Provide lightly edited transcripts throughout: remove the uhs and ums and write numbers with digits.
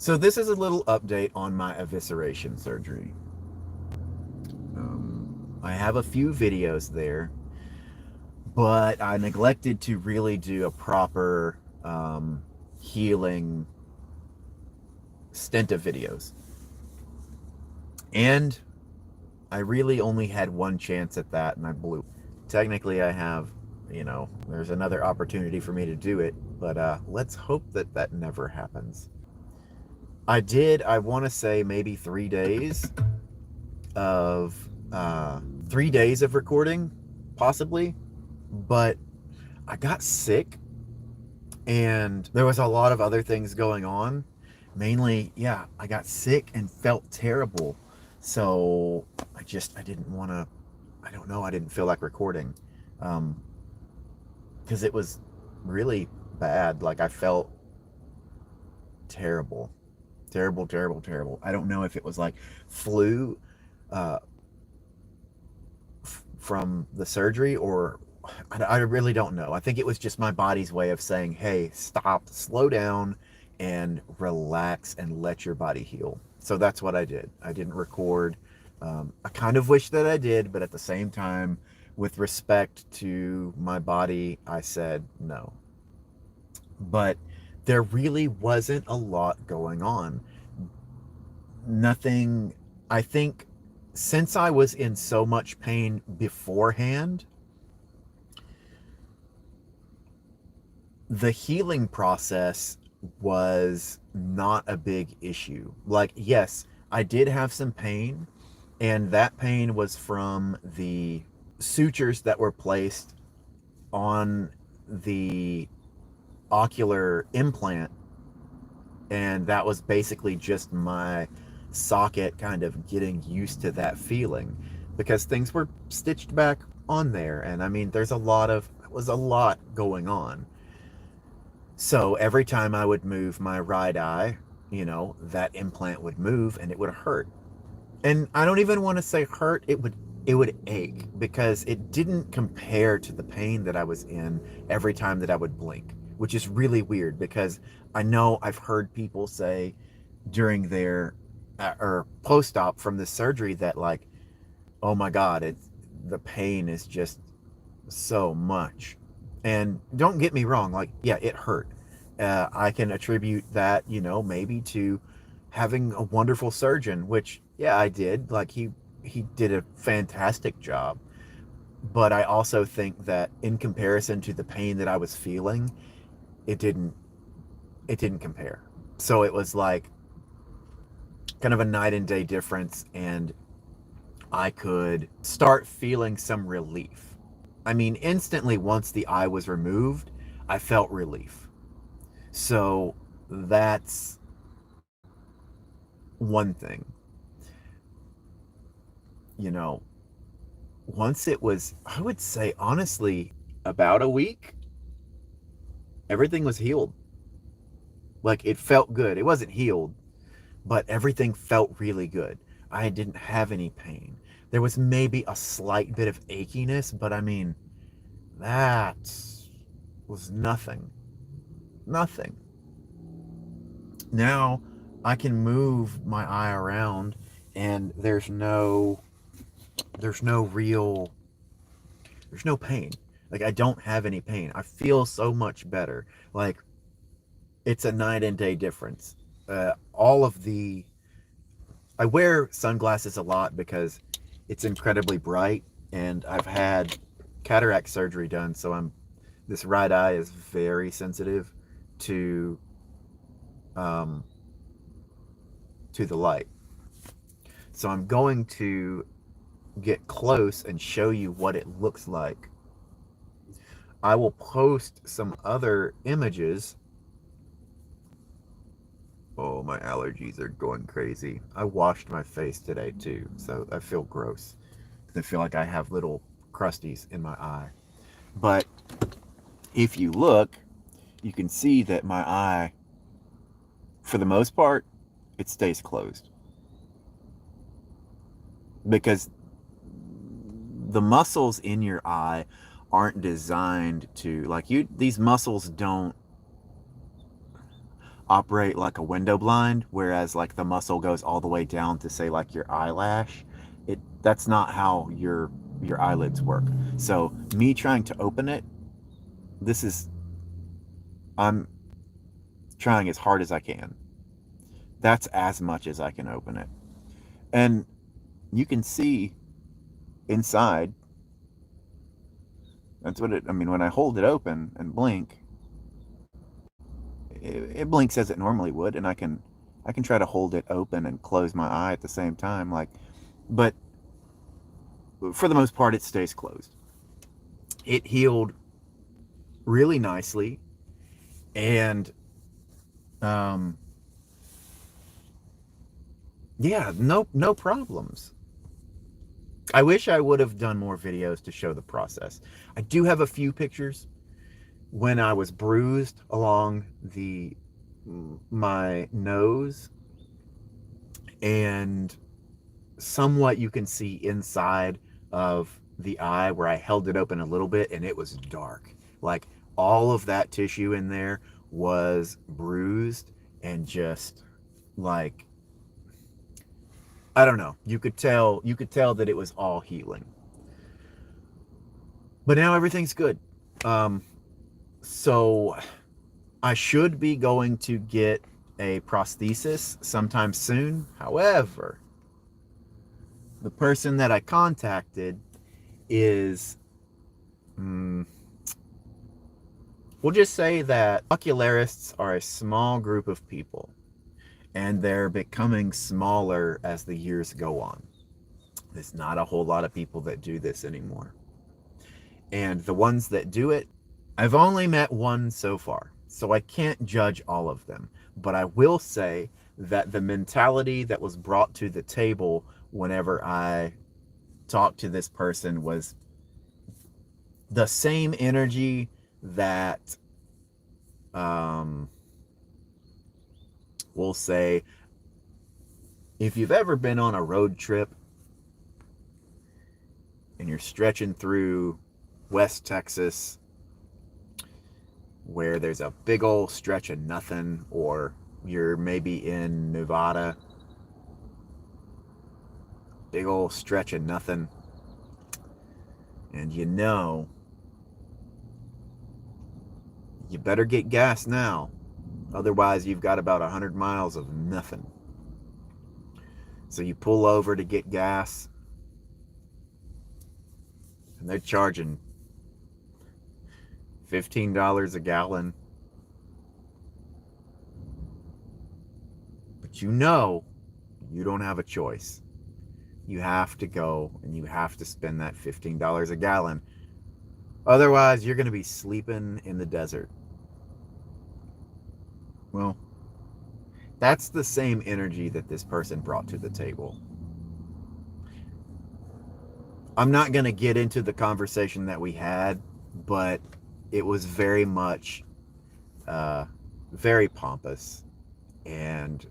So this is a little update on my evisceration surgery. I have a few videos there, but I neglected to really do a proper healing stint of videos. And I really only had one chance at that, and I blew. Technically, I have, there's another opportunity for me to do it, but let's hope that that never happens. I want to say maybe 3 days of 3 days of recording, possibly, but I got sick and there was a lot of other things going on. Mainly, yeah, I got sick and felt terrible. So I didn't want to, I don't know, I didn't feel like recording. Because it was really bad. Like I felt terrible. Terrible, terrible, terrible. I don't know if it was like flu uh, from the surgery or I really don't know. I think it was just my body's way of saying, hey, stop, slow down, and relax and let your body heal. So that's what I did. I didn't record. I kind of wish that I did, but at the same time, with respect to my body, I said no. But there really wasn't a lot going on. Nothing, I think, since I was in so much pain beforehand, the healing process was not a big issue. Like, yes, I did have some pain, and that pain was from the sutures that were placed on the ocular implant, and that was basically just my socket kind of getting used to that feeling because things were stitched back on there, and I mean, was a lot going on. So every time I would move my right eye, that implant would move and it would hurt. And I don't even want to say hurt, it would ache because it didn't compare to the pain that I was in every time that I would blink, which is really weird because I know I've heard people say during their or post-op from the surgery that like, oh my god, the pain is just so much. And don't get me wrong, like, yeah, it hurt. I can attribute that, maybe to having a wonderful surgeon, which, yeah, I did. Like, he did a fantastic job. But I also think that in comparison to the pain that I was feeling, it didn't it didn't compare. So it was like kind of a night and day difference, and I could start feeling some relief. I mean, instantly once the eye was removed, I felt relief. So that's one thing. You know, once it was, I would say honestly, about a week, everything was healed. Like it felt good. It wasn't healed, but everything felt really good. I didn't have any pain. There was maybe a slight bit of achiness, but I mean, that was nothing. Nothing. Now I can move my eye around and there's no real there's no pain. Like I don't have any pain. I feel so much better. Like it's a night and day difference. All of the I wear sunglasses a lot because it's incredibly bright, and I've had cataract surgery done, so this right eye is very sensitive to um, to the light. So I'm going to get close and show you what it looks like. I will post some other images. Oh, my allergies are going crazy. I washed my face today too, so I feel gross. I feel like I have little crusties in my eye. But if you look, you can see that my eye, for the most part, it stays closed. Because the muscles in your eye aren't designed to, like, these muscles don't, operate like a window blind, whereas like the muscle goes all the way down to say like your eyelash. That's not how your eyelids work. So me trying to open it, this is I'm trying as hard as I can. That's as much as I can open it. And you can see inside. That's what it, I mean, when I hold it open and blink, it blinks as it normally would, and I can try to hold it open and close my eye at the same time, like, but for the most part, it stays closed. It healed really nicely, and um, yeah, no problems. I wish I would have done more videos to show the process. I do have a few pictures when I was bruised along my nose, and somewhat you can see inside of the eye where I held it open a little bit and it was dark. Like all of that tissue in there was bruised and just like, I don't know. You could tell that it was all healing. But now everything's good. So I should be going to get a prosthesis sometime soon. However, the person that I contacted is, we'll just say that ocularists are a small group of people, and they're becoming smaller as the years go on. There's not a whole lot of people that do this anymore. And the ones that do it, I've only met one so far, so I can't judge all of them. But I will say that the mentality that was brought to the table whenever I talked to this person was the same energy that, we'll say, if you've ever been on a road trip and you're stretching through West Texas where there's a big old stretch of nothing, or you're maybe in Nevada, big old stretch of nothing, and you better get gas now, otherwise you've got about 100 miles of nothing. So you pull over to get gas, and they're charging $15 a gallon. But you don't have a choice. You have to go and you have to spend that $15 a gallon. Otherwise, you're going to be sleeping in the desert. Well, that's the same energy that this person brought to the table. I'm not going to get into the conversation that we had, but it was very much, very pompous. And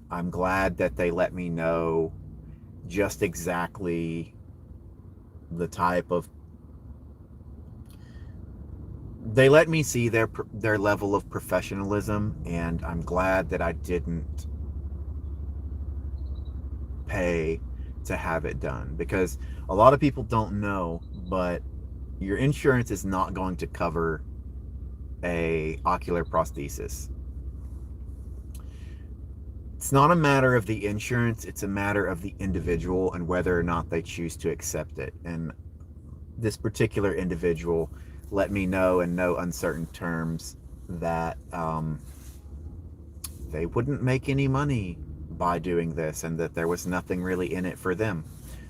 I'm glad that they let me know just exactly the type of, they let me see their level of professionalism, and I'm glad that I didn't pay to have it done, because a lot of people don't know, but your insurance is not going to cover a ocular prosthesis. It's not a matter of the insurance, it's a matter of the individual and whether or not they choose to accept it. And this particular individual let me know in no uncertain terms that they wouldn't make any money by doing this, and that there was nothing really in it for them.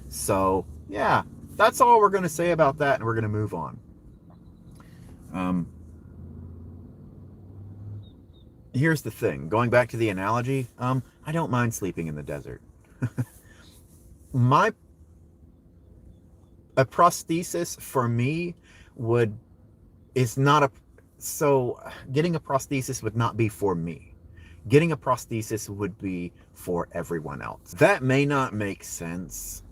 So yeah, that's all we're going to say about that, and we're going to move on. Here's the thing, going back to the analogy, I don't mind sleeping in the desert. A prosthesis for me is not a, so getting a prosthesis would not be for me. Getting a prosthesis would be for everyone else. That may not make sense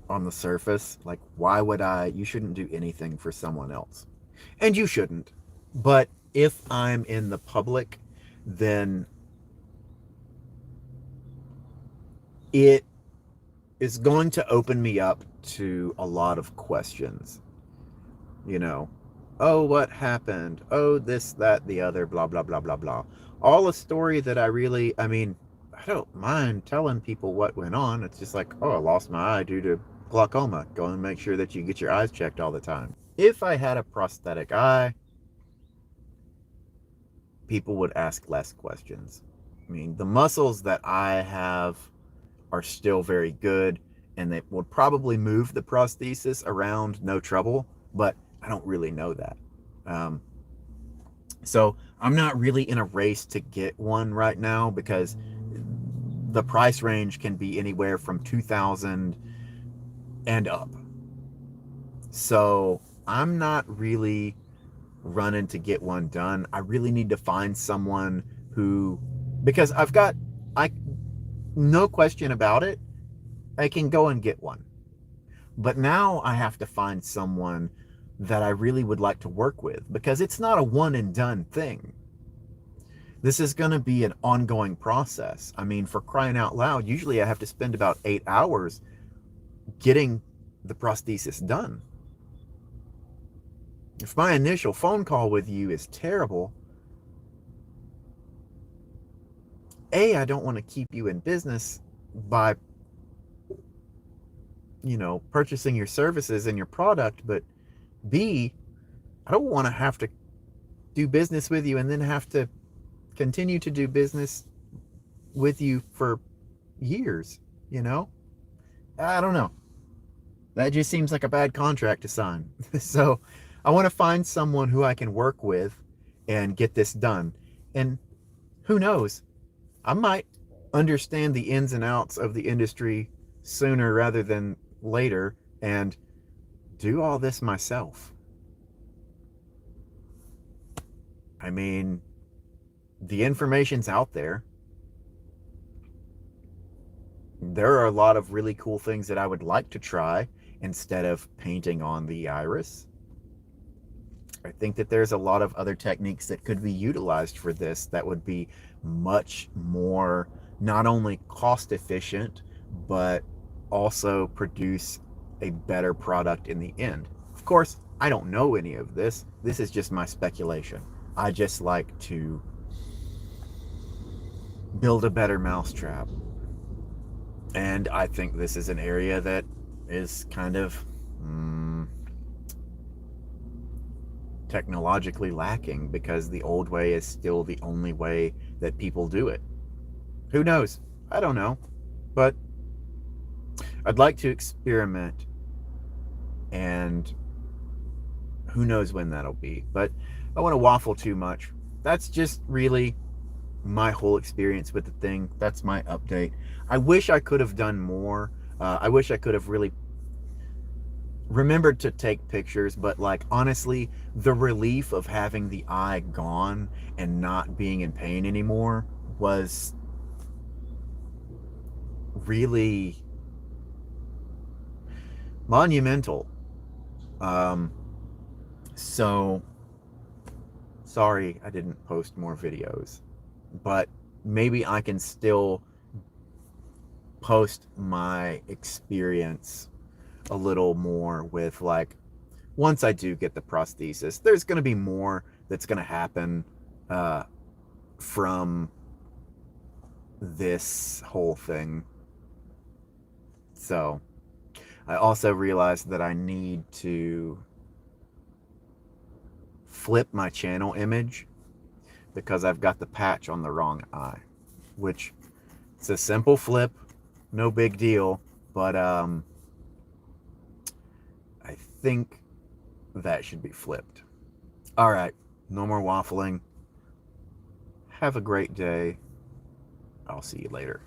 on the surface. Like, why would you shouldn't do anything for someone else. And you shouldn't. But if I'm in the public, then it is going to open me up to a lot of questions. You know, oh, what happened? Oh, this, that, the other, blah, blah, blah, blah, blah. All a story that I mean, I don't mind telling people what went on. It's just like, oh, I lost my eye due to glaucoma. Go and make sure that you get your eyes checked all the time. If I had a prosthetic eye, people would ask less questions. I mean, the muscles that I have are still very good, and they would probably move the prosthesis around no trouble, but I don't really know that. Um, so I'm not really in a race to get one right now because the price range can be anywhere from 2,000 and up. So I'm not really running to get one done. I really need to find someone who, because I, no question about it, I can go and get one. But now I have to find someone that I really would like to work with because it's not a one and done thing. This is going to be an ongoing process. I mean, for crying out loud, usually I have to spend about 8 hours getting the prosthesis done. If my initial phone call with you is terrible, A, I don't want to keep you in business by, purchasing your services and your product, but B, I don't want to have to do business with you and then have to continue to do business with you for years, I don't know. That just seems like a bad contract to sign. So I want to find someone who I can work with and get this done. And who knows, I might understand the ins and outs of the industry sooner rather than later and do all this myself. I mean, the information's out there. There are a lot of really cool things that I would like to try instead of painting on the iris. I think that there's a lot of other techniques that could be utilized for this that would be much more not only cost efficient, but also produce a better product in the end. Of course, I don't know any of this. This is just my speculation. I just like to build a better mousetrap. And I think this is an area that is kind of technologically lacking because the old way is still the only way that people do it. Who knows? I don't know. But I'd like to experiment, and who knows when that'll be. But I don't want to waffle too much. That's just really my whole experience with the thing. That's my update. I wish I could have done more. I wish I could have really remembered to take pictures, but like honestly, the relief of having the eye gone and not being in pain anymore was really monumental. So sorry I didn't post more videos, but maybe I can still post my experience a little more with, like, once I do get the prosthesis, there's going to be more that's going to happen from this whole thing. So I also realized that I need to flip my channel image because I've got the patch on the wrong eye, which it's a simple flip, no big deal, but I think that should be flipped. All right, no more waffling. Have a great day. I'll see you later.